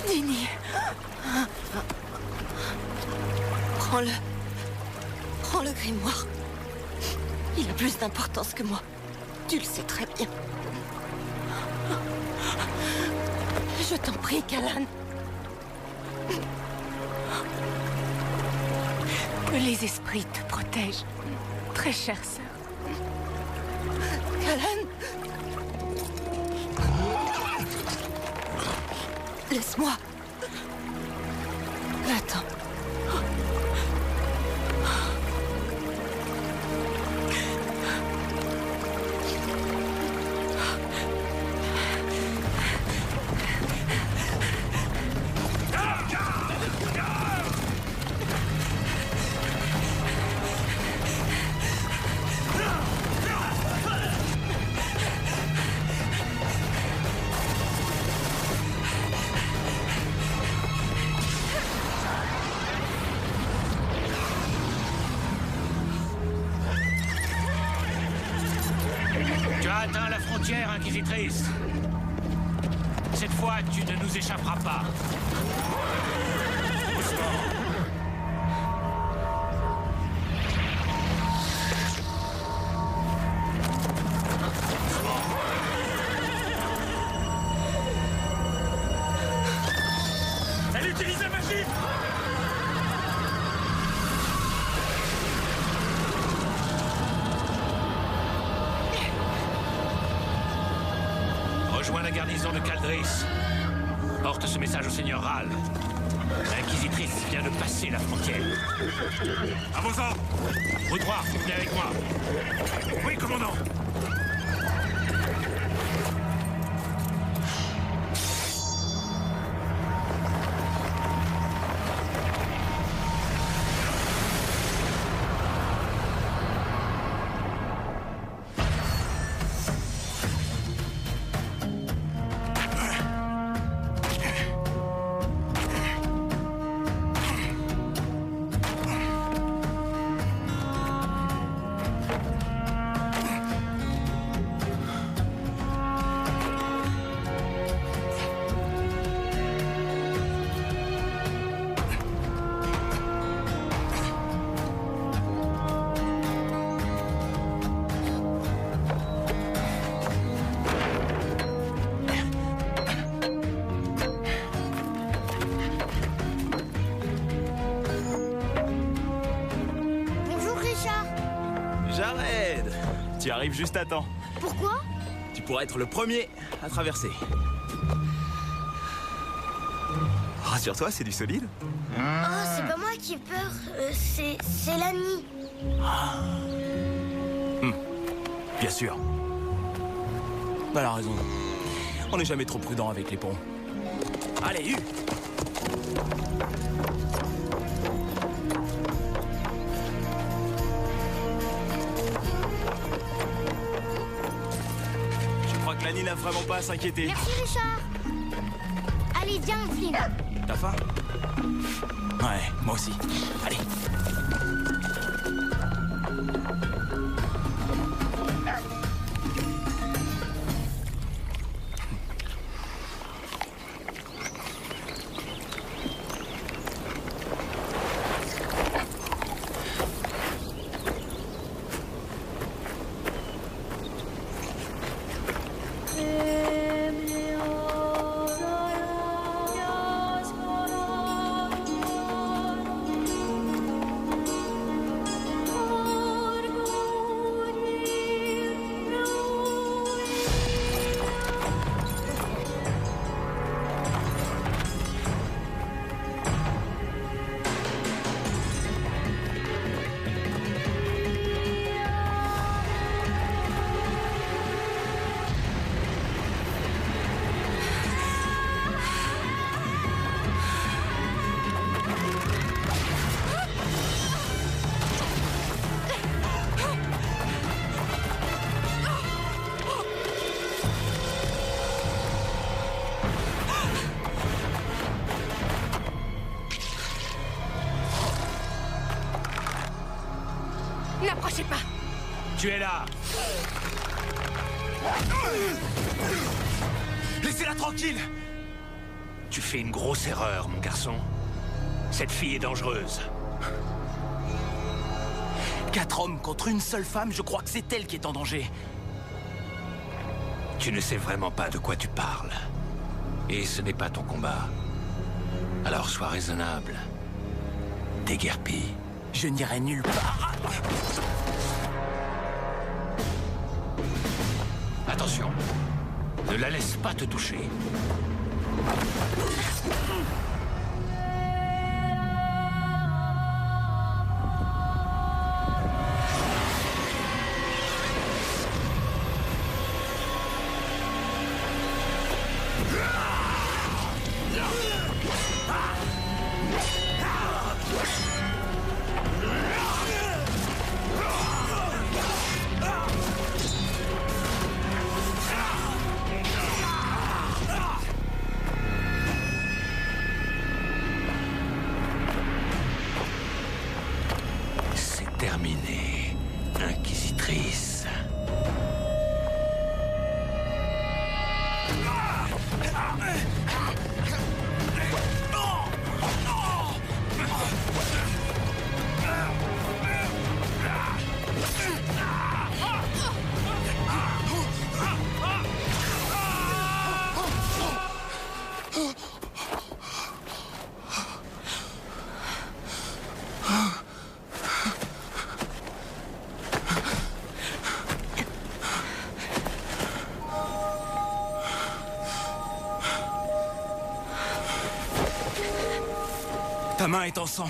Dini. Prends-le. Prends le grimoire. Il a plus d'importance que moi. Tu le sais très bien. Je t'en prie, Callan. Que les esprits te protègent, très chère sœur. Callan. Laisse-moi. Attends. Tu as atteint la frontière, Inquisitrice. Cette fois, tu ne nous échapperas pas. Elle utilise la magie! Rejoins la garnison de Caldris. Porte ce message au seigneur Ral. L'inquisitrice vient de passer la frontière. À vos ordres! Vous trois, venez avec moi. Oui, commandant! Jared, tu arrives juste à temps. Pourquoi? Tu pourras être le premier à traverser. Rassure-toi, c'est du solide. Oh, c'est pas moi qui ai peur, c'est l'ami. Bien sûr. Elle a raison. On n'est jamais trop prudent avec les ponts. Allez, Je crois que Lani n'a vraiment pas à s'inquiéter. Merci, Richard. Allez, viens, Flynn. T'as faim? Ouais, moi aussi. Allez. N'approchez pas! Tu es là! Laissez-la tranquille! Tu fais une grosse erreur, mon garçon. Cette fille est dangereuse. 4 hommes contre une seule femme, je crois que c'est elle qui est en danger. Tu ne sais vraiment pas de quoi tu parles. Et ce n'est pas ton combat. Alors sois raisonnable. Déguerpis. Je n'irai nulle part. Attention. Ne la laisse pas te toucher. Terminé, Inquisitrice. Ta main est en sang.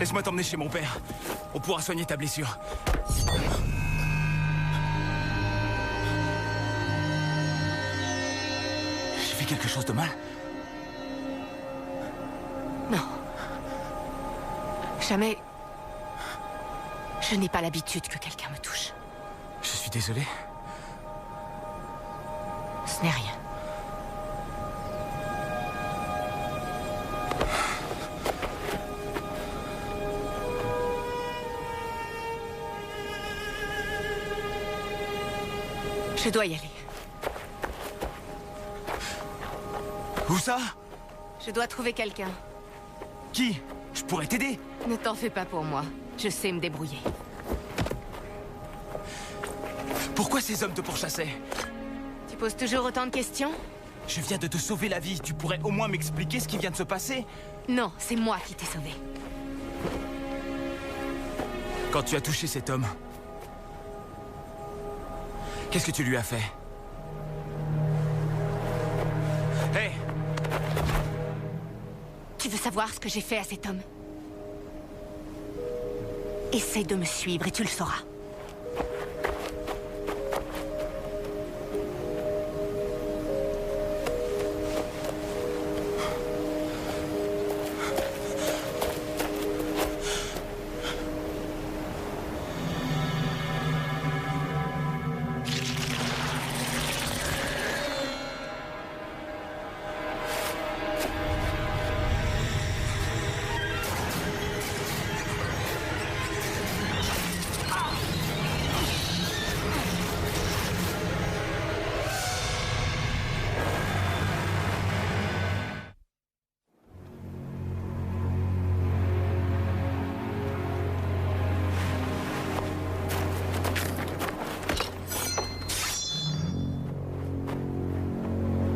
Laisse-moi t'emmener chez mon père. On pourra soigner ta blessure. J'ai fait quelque chose de mal? Non. Jamais... Je n'ai pas l'habitude que quelqu'un me touche. Je suis désolé. Ce n'est rien. Je dois y aller. Où ça? Je dois trouver quelqu'un. Qui? Je pourrais t'aider. Ne t'en fais pas pour moi. Je sais me débrouiller. Pourquoi ces hommes te pourchassaient? Tu poses toujours autant de questions? Je viens de te sauver la vie. Tu pourrais au moins m'expliquer ce qui vient de se passer? Non, c'est moi qui t'ai sauvé. Quand tu as touché cet homme, qu'est-ce que tu lui as fait? Hé! Tu veux savoir ce que j'ai fait à cet homme? Essaye de me suivre et tu le sauras.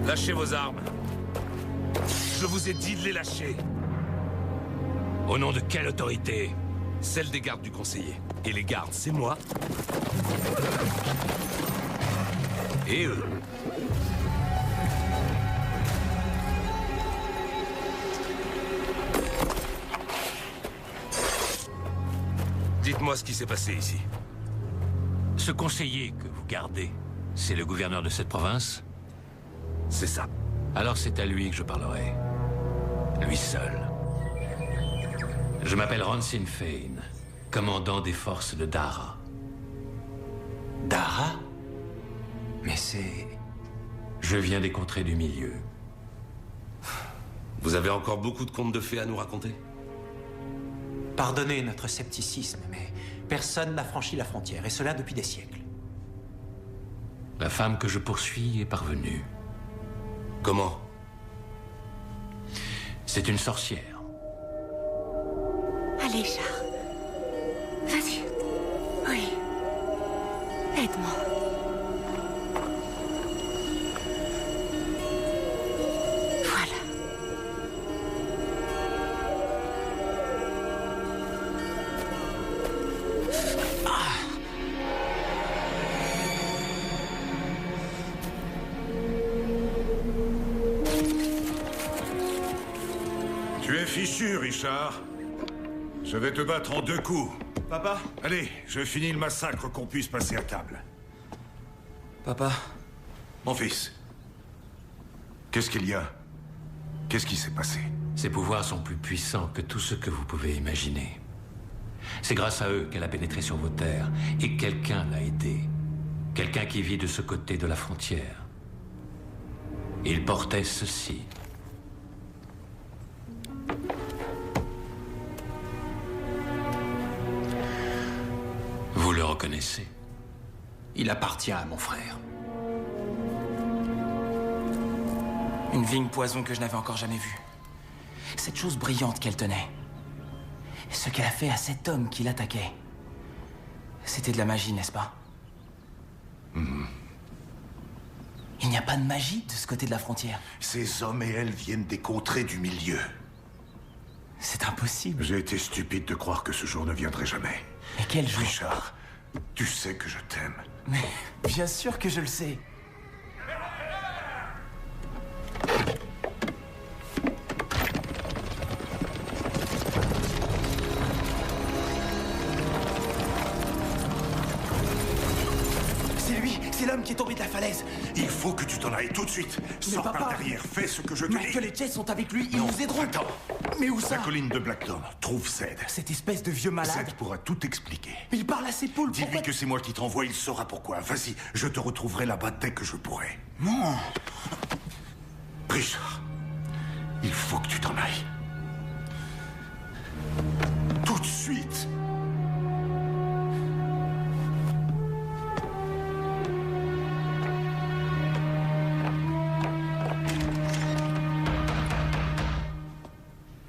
Lâchez vos armes. Je vous ai dit de les lâcher. Au nom de quelle autorité? Celle des gardes du conseiller. Et les gardes, c'est moi. Et eux. Dites-moi ce qui s'est passé ici. Ce conseiller que vous gardez, c'est le gouverneur de cette province? C'est ça. Alors c'est à lui que je parlerai. Lui seul. Je m'appelle Ronsin Fane, commandant des forces de Dara. Dara? Mais c'est... Je viens des contrées du milieu. Vous avez encore beaucoup de contes de fées à nous raconter? Pardonnez notre scepticisme, mais Personne n'a franchi la frontière, et cela depuis des siècles. La femme que je poursuis est parvenue. Comment? C'est une sorcière. Allez, Char. Vas-y. Oui. Aide-moi. Voilà. Tu es fichu, Richard. Je vais te battre en 2 coups. Papa? Allez, je finis le massacre qu'on puisse passer à table. Papa? Mon fils. Qu'est-ce qu'il y a? Qu'est-ce qui s'est passé? Ses pouvoirs sont plus puissants que tout ce que vous pouvez imaginer. C'est grâce à eux qu'elle a pénétré sur vos terres, et quelqu'un l'a aidé. Quelqu'un qui vit de ce côté de la frontière. Il portait ceci. Vous le reconnaissez? Il appartient à mon frère. Une vigne poison que je n'avais encore jamais vue. Cette chose brillante qu'elle tenait. Ce qu'elle a fait à cet homme qui l'attaquait. C'était de la magie, n'est-ce pas? Il n'y a pas de magie de ce côté de la frontière. Ces hommes et elles viennent des contrées du milieu. C'est impossible. J'ai été stupide de croire que ce jour ne viendrait jamais. Mais quel jour? Richard, tu sais que je t'aime. Mais bien sûr que je le sais. C'est lui, c'est l'homme qui est tombé de la falaise. Il faut que tu t'en ailles tout de suite. Sors papa- par derrière, fais ce que je te dis. Michael et Jess sont avec lui, ils Non, nous aideront. attends. Mais où ça? La colline de Blackthorn, trouve Zed. Cette espèce de vieux malade. Zed pourra tout expliquer. Mais il parle à ses poules, Dis-lui pourquoi... que c'est moi qui t'envoie, il saura pourquoi. Vas-y, je te retrouverai là-bas dès que je pourrai. Non. Richard, il faut que tu t'en ailles. Tout de suite.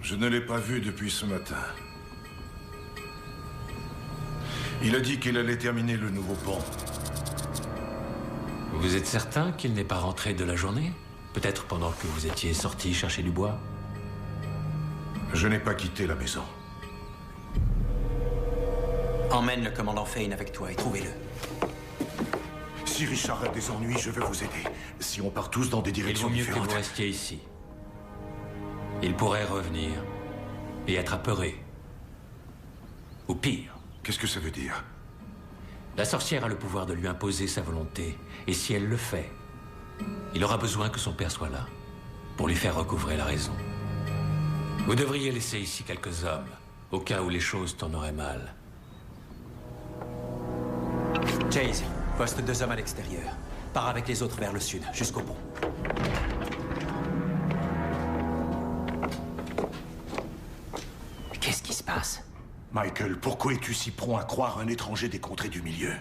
Je ne l'ai pas vu depuis ce matin. Il a dit qu'il allait terminer le nouveau pont. Vous êtes certain qu'il n'est pas rentré de la journée? Peut-être pendant que vous étiez sorti chercher du bois? Je n'ai pas quitté la maison. Emmène le commandant Fane avec toi et trouvez-le. Si Richard a des ennuis, je vais vous aider. Si on part tous dans des Il vaut directions mieux que différentes... vous restiez ici. Il pourrait revenir et être apeuré. Ou pire. Qu'est-ce que ça veut dire? La sorcière a le pouvoir de lui imposer sa volonté. Et si elle le fait, il aura besoin que son père soit là pour lui faire recouvrer la raison. Vous devriez laisser ici quelques hommes, au cas où les choses tourneraient mal. Chase, poste 2 hommes à l'extérieur. Pars avec les autres vers le sud, jusqu'au pont. Qu'est-ce qui se passe? Michael, pourquoi es-tu si prompt à croire un étranger des contrées du milieu?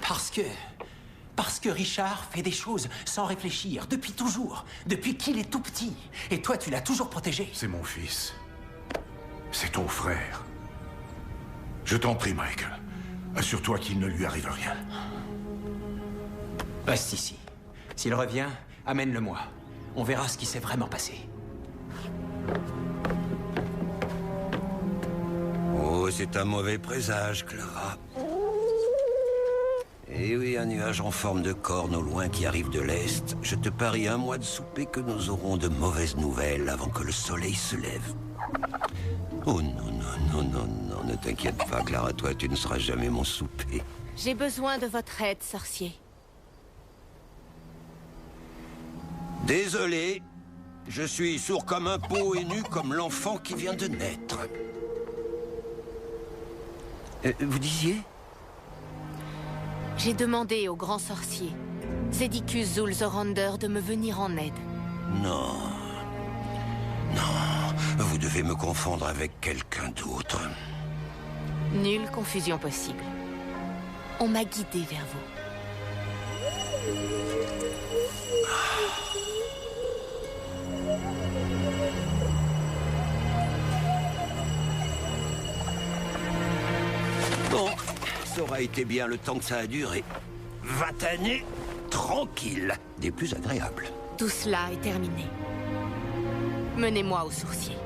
Parce que Richard fait des choses sans réfléchir, depuis toujours, depuis qu'il est tout petit. Et toi, tu l'as toujours protégé. C'est mon fils. C'est ton frère. Je t'en prie, Michael. Assure-toi qu'il ne lui arrive rien. Reste ici. S'il revient, amène-le-moi. On verra ce qui s'est vraiment passé. Oh, c'est un mauvais présage, Clara. Eh oui, un nuage en forme de corne au loin qui arrive de l'Est. Je te parie un mois de souper que nous aurons de mauvaises nouvelles avant que le soleil se lève. Oh non, non, non, non, non, ne t'inquiète pas, Clara, toi, tu ne seras jamais mon souper. J'ai besoin de votre aide, sorcier. Désolé, je suis sourd comme un pot et nu comme l'enfant qui vient de naître. Vous disiez? J'ai demandé au grand sorcier, Zedicus Zulzorander, de me venir en aide. Non. Non, vous devez me confondre avec quelqu'un d'autre. Nulle confusion possible. On m'a guidée vers vous. Bon, ça aura été bien le temps que ça a duré. 20 années tranquilles, des plus agréables. Tout cela est terminé. Menez-moi au sourcier.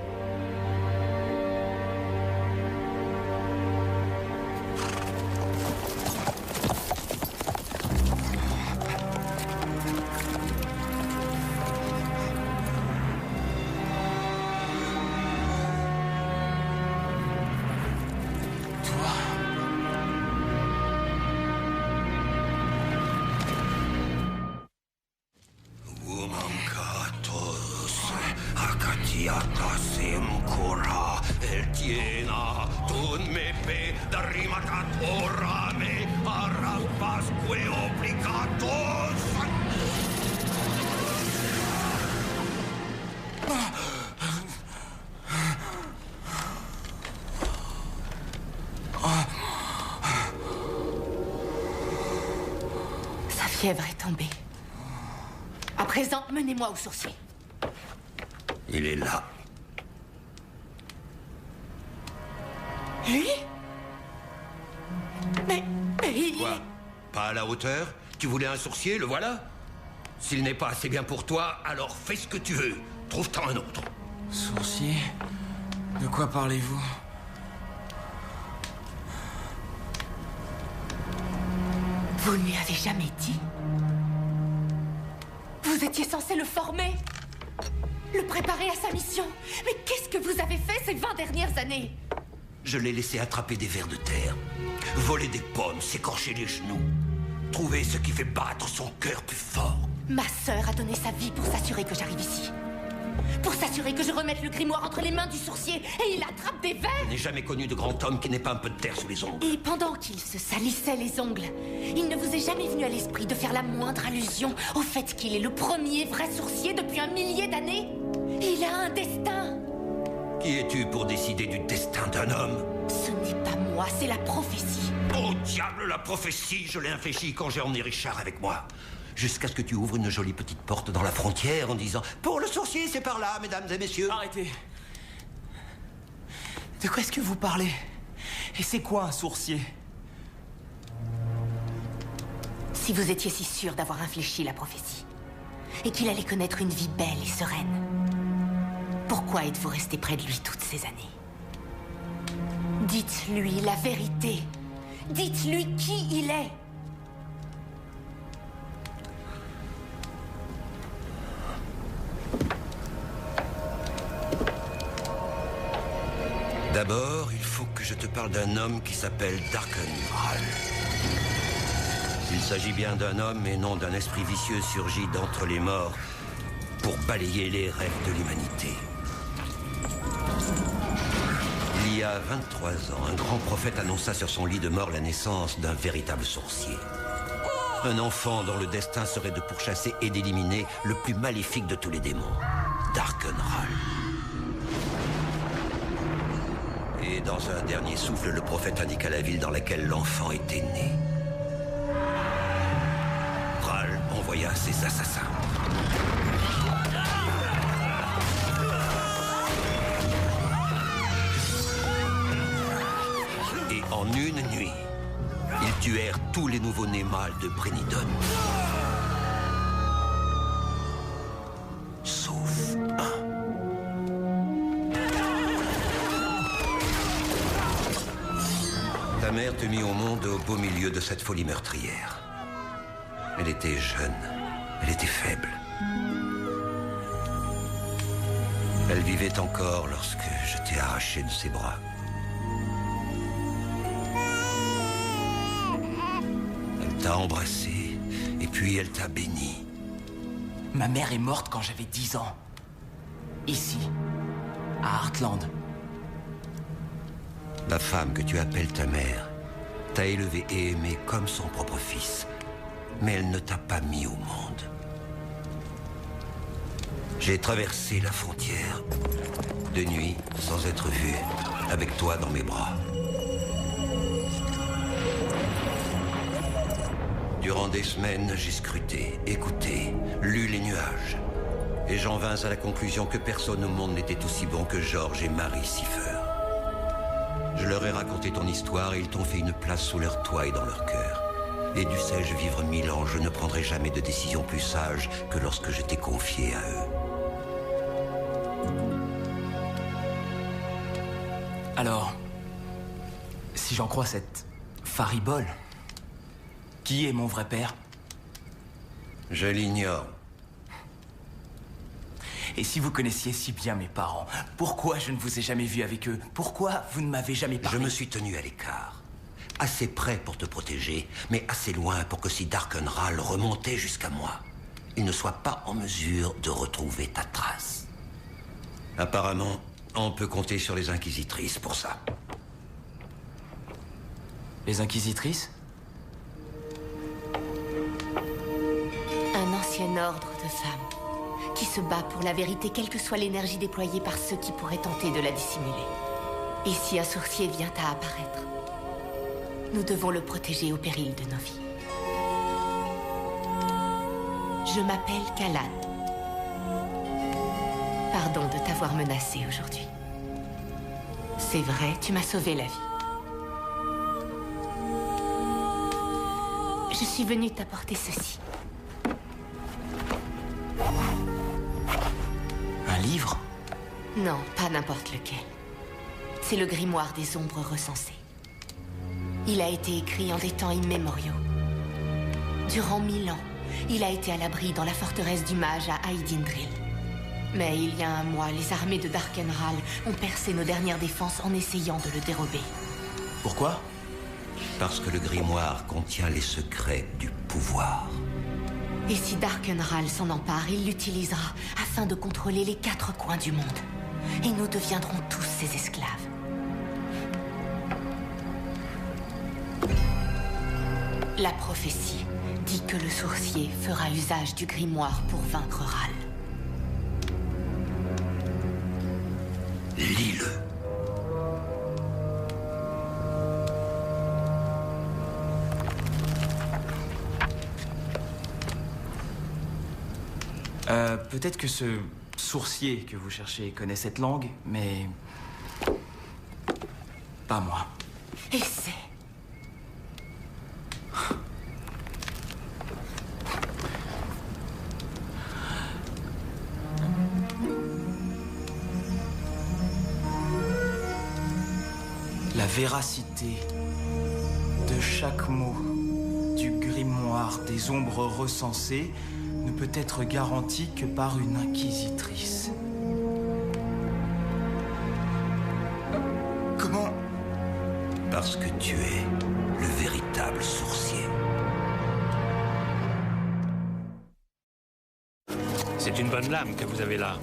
Sa fièvre est tombée. À présent, menez-moi au sourcier. Il est là. Lui? Mais il... Quoi? Pas à la hauteur? Tu voulais un sourcier, le voilà? S'il n'est pas assez bien pour toi, alors fais ce que tu veux. Trouve-t'en un autre. Sourcier? De quoi parlez-vous? Vous ne lui avez jamais dit? Vous étiez censé le former, le préparer à sa mission. Mais qu'est-ce que vous avez fait ces 20 dernières années? Je l'ai laissé attraper des vers de terre, voler des pommes, s'écorcher les genoux, trouver ce qui fait battre son cœur plus fort. Ma sœur a donné sa vie pour s'assurer que j'arrive ici. Pour s'assurer que je remette le grimoire entre les mains du sourcier et il attrape des vers. Je n'ai jamais connu de grand homme qui n'ait pas un peu de terre sous les ongles. Et pendant qu'il se salissait les ongles, il ne vous est jamais venu à l'esprit de faire la moindre allusion au fait qu'il est le premier vrai sourcier depuis 1 millier d'années? Il a un destin. Qui es-tu pour décider du destin d'un homme? Ce n'est pas moi, c'est la prophétie. Oh diable, la prophétie! Je l'ai infléchie quand j'ai emmené Richard avec moi. Jusqu'à ce que tu ouvres une jolie petite porte dans la frontière en disant « Pour le sourcier, c'est par là, mesdames et messieurs !» Arrêtez. De quoi est-ce que vous parlez? Et c'est quoi un sourcier? Si vous étiez si sûr d'avoir infléchi la prophétie, et qu'il allait connaître une vie belle et sereine, pourquoi êtes-vous resté près de lui toutes ces années? Dites-lui la vérité. Dites-lui qui il est. D'abord, il faut que je te parle d'un homme qui s'appelle Darkenral. Il s'agit bien d'un homme et non d'un esprit vicieux surgi d'entre les morts pour balayer les rêves de l'humanité. Il y a 23 ans, un grand prophète annonça sur son lit de mort la naissance d'un véritable sorcier. Un enfant dont le destin serait de pourchasser et d'éliminer le plus maléfique de tous les démons, Darkenral. Et dans un dernier souffle, le prophète indiqua la ville dans laquelle l'enfant était né. Ral envoya ses assassins. Et en une nuit, ils tuèrent tous les nouveau-nés mâles de Brennidon. Sauf un. Ta mère te mit au monde au beau milieu de cette folie meurtrière. Elle était jeune, elle était faible. Elle vivait encore lorsque je t'ai arraché de ses bras. Elle t'a embrassé, et puis elle t'a béni. Ma mère est morte quand j'avais 10 ans. Ici, à Heartland. La femme que tu appelles ta mère t'a élevé et aimé comme son propre fils. Mais elle ne t'a pas mis au monde. J'ai traversé la frontière, de nuit, sans être vu, avec toi dans mes bras. Durant des semaines, j'ai scruté, écouté, lu les nuages. Et j'en vins à la conclusion que personne au monde n'était aussi bon que George et Mary Cipher. Je leur ai raconté ton histoire et ils t'ont fait une place sous leur toit et dans leur cœur. Et dussé-je vivre 1000 ans, je ne prendrai jamais de décision plus sage que lorsque je t'ai confié à eux. Alors, si j'en crois cette faribole, qui est mon vrai père? Je l'ignore. Et si vous connaissiez si bien mes parents, pourquoi je ne vous ai jamais vu avec eux? Pourquoi vous ne m'avez jamais parlé? Je me suis tenu à l'écart. Assez près pour te protéger, mais assez loin pour que si Darkenral remontait jusqu'à moi, il ne soit pas en mesure de retrouver ta trace. Apparemment, on peut compter sur les inquisitrices pour ça. Les inquisitrices? Un ancien ordre de femmes qui se bat pour la vérité, quelle que soit l'énergie déployée par ceux qui pourraient tenter de la dissimuler. Et si un sorcier vient à apparaître, nous devons le protéger au péril de nos vies. Je m'appelle Kalan. Pardon de t'avoir menacé aujourd'hui. C'est vrai, tu m'as sauvé la vie. Je suis venue t'apporter ceci. Un livre? Non, pas n'importe lequel. C'est le grimoire des ombres recensées. Il a été écrit en des temps immémoriaux. Durant 1000 ans, il a été à l'abri dans la forteresse du mage à Aidindril. Mais il y a un mois, les armées de Darkenral ont percé nos dernières défenses en essayant de le dérober. Pourquoi? Parce que le grimoire contient les secrets du pouvoir. Et si Darkenral s'en empare, il l'utilisera afin de contrôler les 4 coins du monde. Et nous deviendrons tous ses esclaves. La prophétie dit que le sourcier fera usage du grimoire pour vaincre Ral. Lis-le. Peut-être que ce sourcier que vous cherchez connaît cette langue, mais pas moi. Essaie. La véracité de chaque mot du grimoire des ombres recensées ne peut être garantie que par une inquisitrice. Comment? Parce que tu es le véritable sourcier. C'est une bonne lame que vous avez là.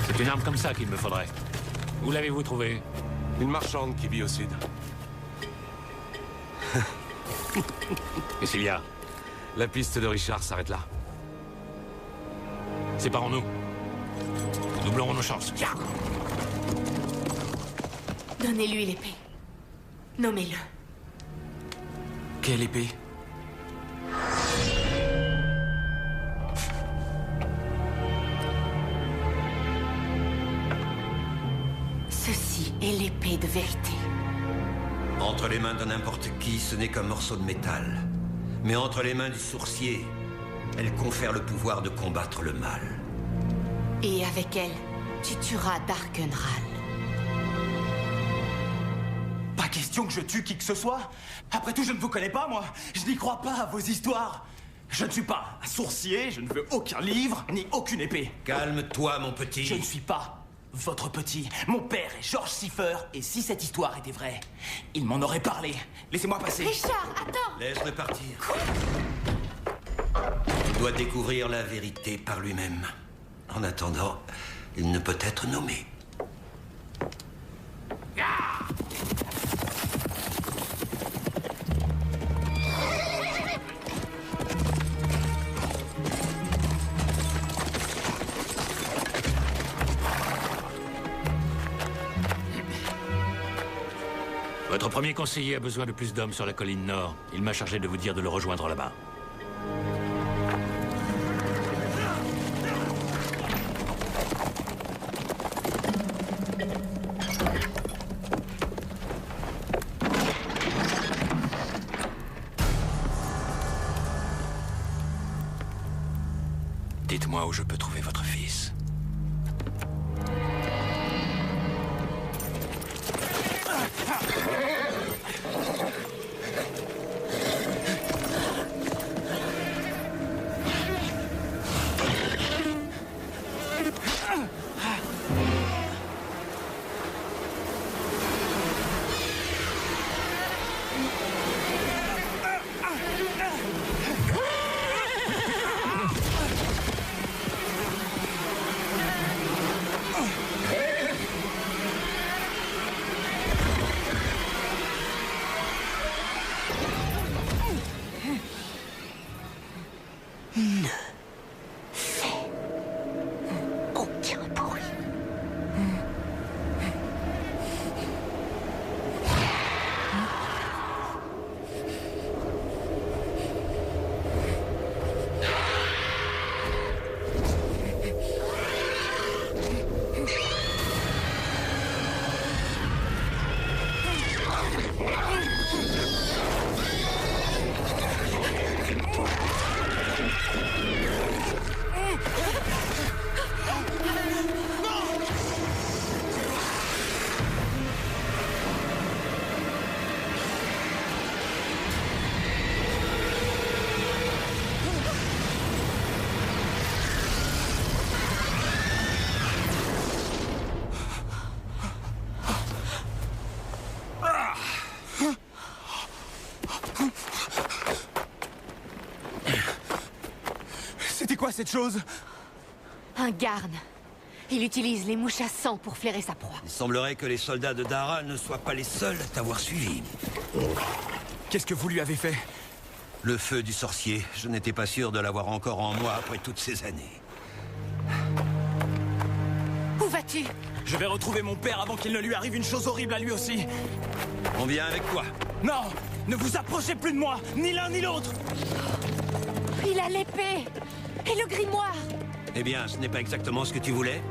C'est une arme comme ça qu'il me faudrait. Où l'avez-vous trouvée? Une marchande qui vit au sud. Qu'est-ce qu'il y a? La piste de Richard s'arrête là. Séparons-nous. Nous doublerons nos chances. Viens. Donnez-lui l'épée. Nommez-le. Quelle épée? Ceci est l'épée de vérité. Entre les mains de n'importe qui, ce n'est qu'un morceau de métal. Mais entre les mains du sourcier, elle confère le pouvoir de combattre le mal. Et avec elle, tu tueras Darkenral. Pas question que je tue qui que ce soit. Après tout, je ne vous connais pas, moi. Je n'y crois pas à vos histoires. Je ne suis pas un sourcier, je ne veux aucun livre, ni aucune épée. Calme-toi, mon petit. Je ne suis pas votre petit. Mon père est George Cipher, et si cette histoire était vraie, il m'en aurait parlé. Laissez-moi passer. Richard, attends! Laisse-le partir. Il doit découvrir la vérité par lui-même. En attendant, il ne peut être nommé. Votre Votre premier conseiller a besoin de plus d'hommes sur la colline nord. Il m'a chargé de vous dire de le rejoindre là-bas. Dites-moi où je peux trouver votre fils. C'était quoi cette chose? Un garne. Il utilise les mouches à sang pour flairer sa proie. Il semblerait que les soldats de Dara ne soient pas les seuls à t'avoir suivi. Qu'est-ce que vous lui avez fait? Le feu du sorcier, je n'étais pas sûr de l'avoir encore en moi après toutes ces années. Où vas-tu? Je vais retrouver mon père avant qu'il ne lui arrive une chose horrible à lui aussi. On vient avec toi. Non! Ne vous approchez plus de moi, ni l'un ni l'autre! Il a l'épée et le grimoire. Eh bien, ce n'est pas exactement ce que tu voulais?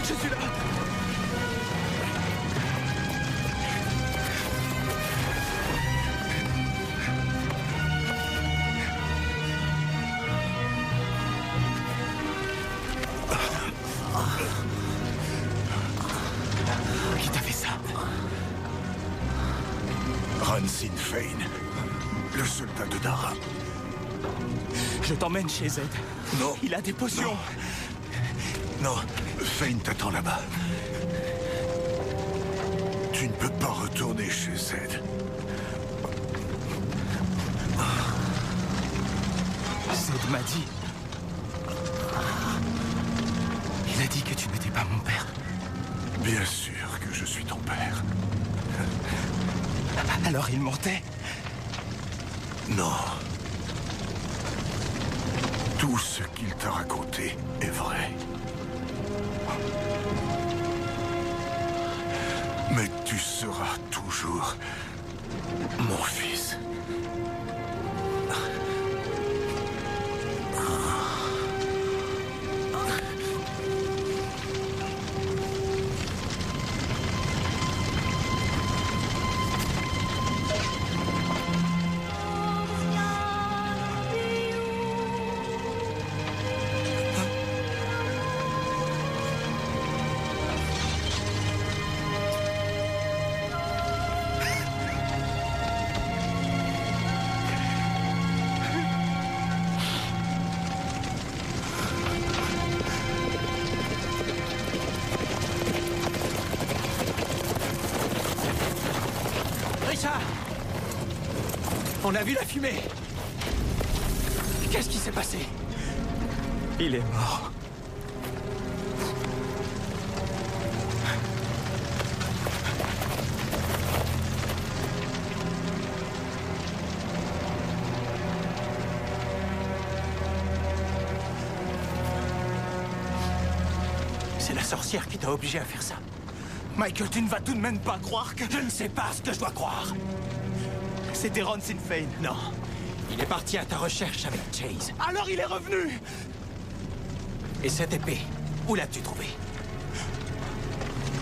Je suis là! Qui t'a fait ça? Ransin Fane, le soldat de Dara. Je t'emmène chez Zed. Non. Il a des potions. Non, Fane t'attend là-bas. Tu ne peux pas retourner chez Zed. Zed m'a dit... Il a dit que tu n'étais pas mon père. Bien sûr que je suis ton père. Alors il mentait? Non. Tout ce qu'il t'a raconté est vrai. Mais tu seras toujours mon fils. On a vu la fumée. Qu'est-ce qui s'est passé? Il est mort. C'est la sorcière qui t'a obligé à faire ça. Michael, tu ne vas tout de même pas croire que... Je ne sais pas ce que je dois croire. C'était Ron Sinfane. Non. Il est parti à ta recherche avec Chase. Alors il est revenu! Et cette épée, où l'as-tu trouvée?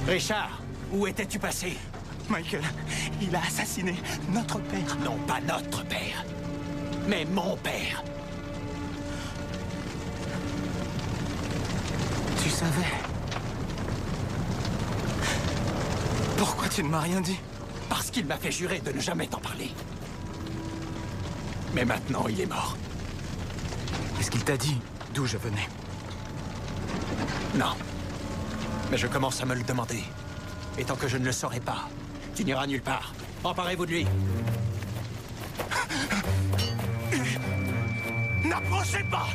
Richard, où étais-tu passé? Michael, il a assassiné notre père. Non, pas notre père, mais mon père. Tu savais? Pourquoi tu ne m'as rien dit? Parce qu'il m'a fait jurer de ne jamais t'en parler. Mais maintenant, il est mort. Est-ce qu'il t'a dit d'où je venais? Non. Mais je commence à me le demander. Et tant que je ne le saurai pas, tu n'iras nulle part. Emparez-vous de lui. N'approchez pas!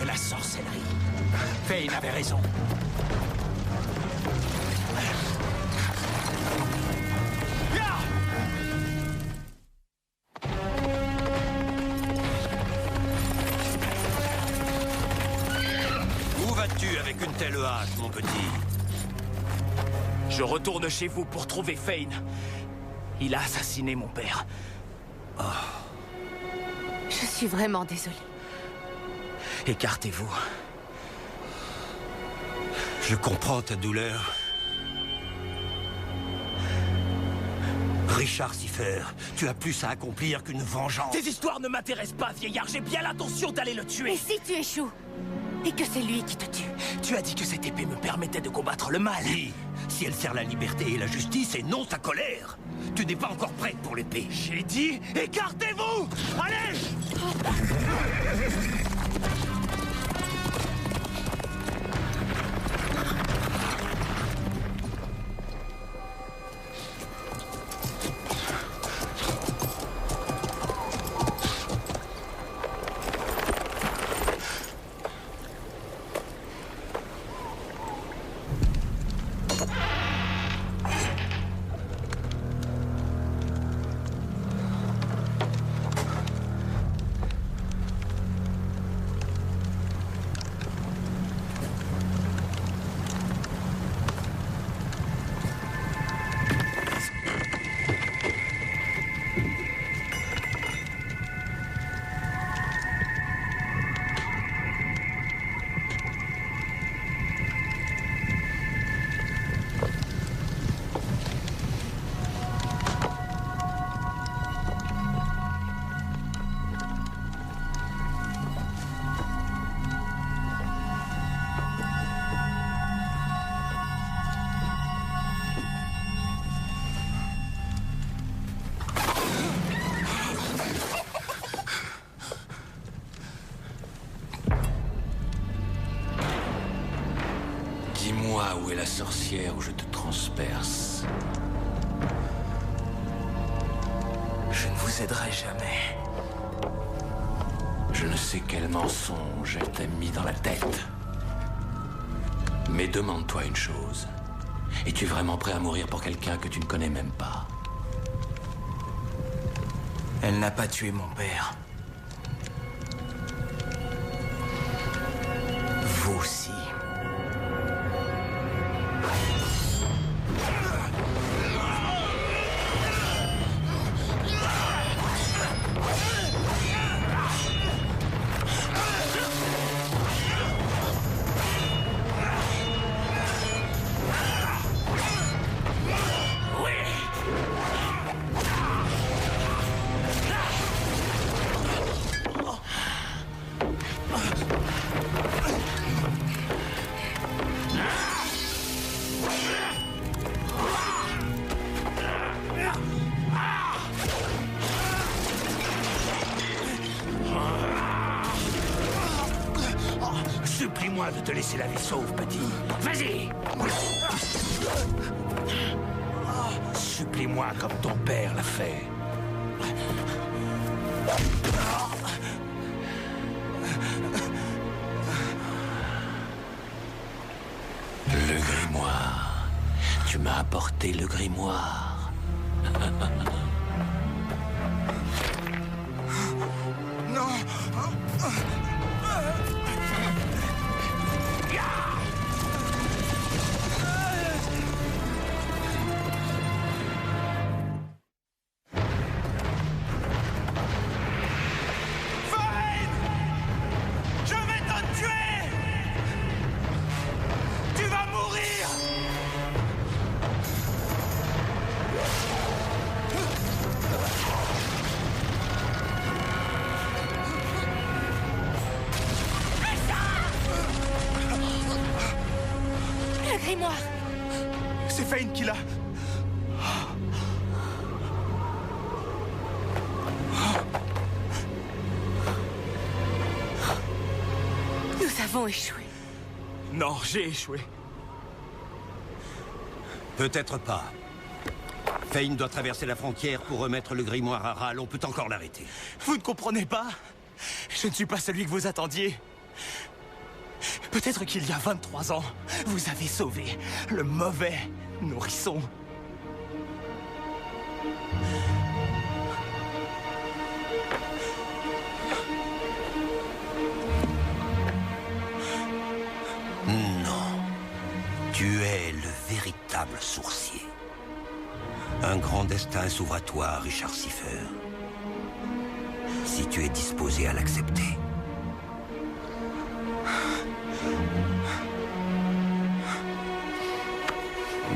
De la sorcellerie. Fane avait raison. Où vas-tu avec une telle hache, mon petit? Je retourne chez vous pour trouver Fane. Il a assassiné mon père. Je suis vraiment désolée. Écartez-vous. Je comprends ta douleur. Richard Siffer, tu as plus à accomplir qu'une vengeance. Tes histoires ne m'intéressent pas, vieillard. J'ai bien l'intention d'aller le Et tuer. si tu échoues? Et que c'est lui qui te tue? Tu as dit que cette épée me permettait de combattre le mal. Oui, si elle sert la liberté et la justice et non ta colère. Tu n'es pas encore prête pour l'épée. J'ai dit, écartez-vous! Allez! Dis-moi où est la sorcière où je te transperce. Je ne vous aiderai jamais. Je ne sais quel mensonge elle t'a mis dans la tête. Mais demande-toi une chose. Es-tu vraiment prêt à mourir pour quelqu'un que tu ne connais même pas? Elle n'a pas tué mon père. Vous aussi. Supplie-moi de te laisser la vie sauve, petit. Vas-y! supplie-moi comme ton père l'a fait. Le grimoire. Tu m'as apporté le grimoire. Non. Je vais te tuer! Tu vas mourir! Le grimoire! C'est Fane qui l'a. Nous avons échoué. Non, j'ai échoué. Peut-être pas. Fane doit traverser la frontière pour remettre le grimoire à Ral. On peut encore l'arrêter. Vous ne comprenez pas? Je ne suis pas celui que vous attendiez. Peut-être qu'il y a 23 ans, vous avez sauvé le mauvais nourrisson. Non. Tu es le véritable sourcier. Un grand destin s'ouvre à toi, Richard Siffer. Si tu es disposé à l'accepter.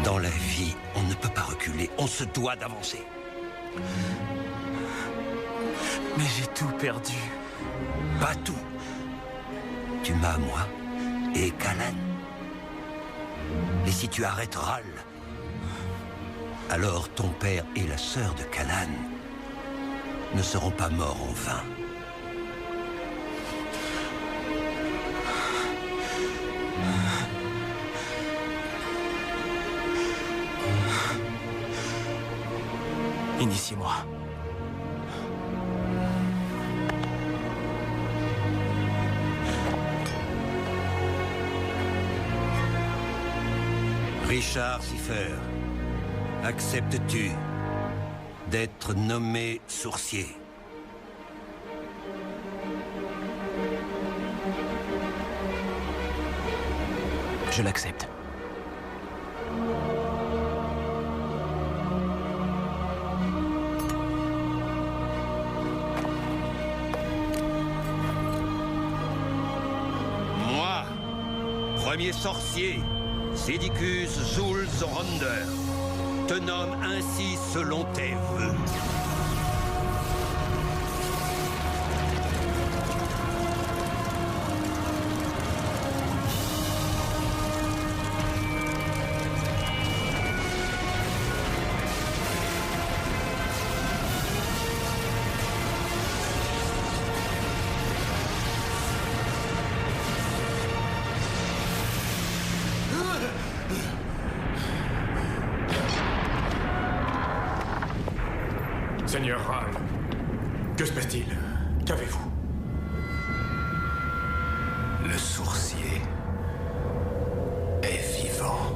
Dans la vie, on ne peut pas reculer, on se doit d'avancer. Mais j'ai tout perdu. Pas tout. Tu m'as, moi, et Callan. Et si tu arrêtes Ral, alors ton père et la sœur de Callan ne seront pas morts en vain. Initiez-moi. Richard Siffer, acceptes-tu d'être nommé sourcier? Je l'accepte. Moi, premier sorcier, Sidicus Zul Zorander, te nomme ainsi selon tes vœux. Seigneur Ral, que se passe-t-il? Qu'avez-vous? Le sourcier est vivant.